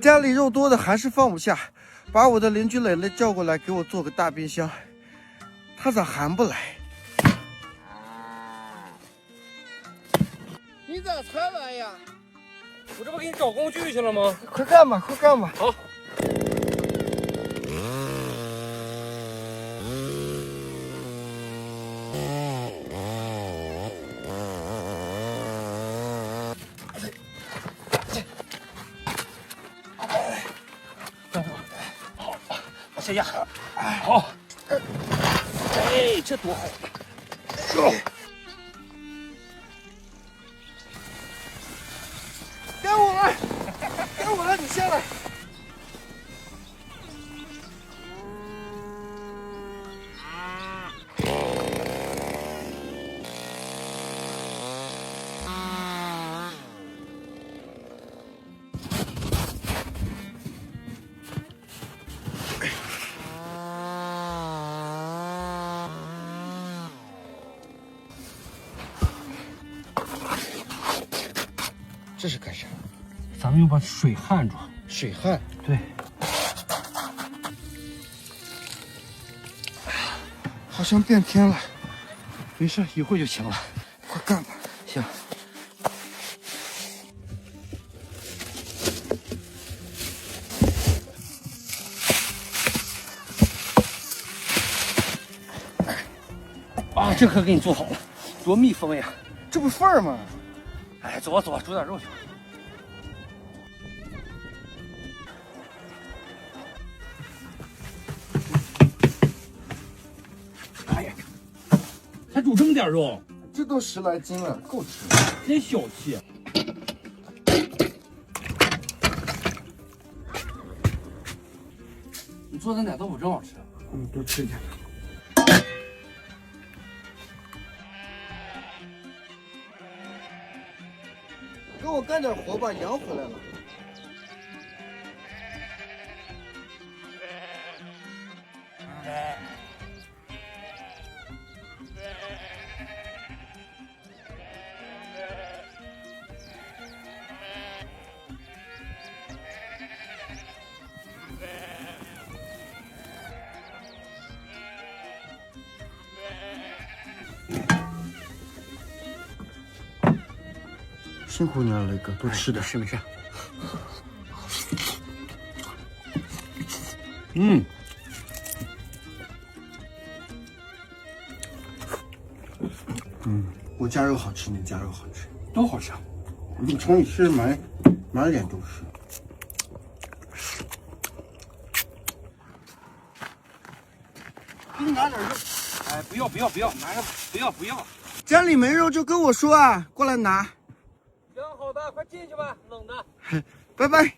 家里肉多的还是放不下，把我的邻居磊磊叫过来，给我做个大冰箱。他咋还不来？你咋才来呀？我这不给你找工具去了吗？快干吧，快干吧！好。好，往下压。好。哎，这多好！该我了，该我了，你下来。这是干啥？咱们又把水焊住。水焊。对。好像变天了。没事，一会儿就行了。快干吧。行。啊，这可给你做好了，多密封呀！这不缝儿吗？哎，走吧走吧，煮点肉去吧。哎呀，才煮这么点肉，这都10来斤了，够吃。真小气。你做的奶豆腐真好吃。多吃点。给我干点活吧，羊回来了。辛苦你了，雷哥，多吃点。是没事。嗯。我家肉好吃，你家肉好吃，都好吃。你瞅你吃的满脸都是。给你拿点肉。哎，不要，拿着吧，不要。家里没肉就跟我说啊，过来拿。行，好的，快进去吧，冷的。拜拜。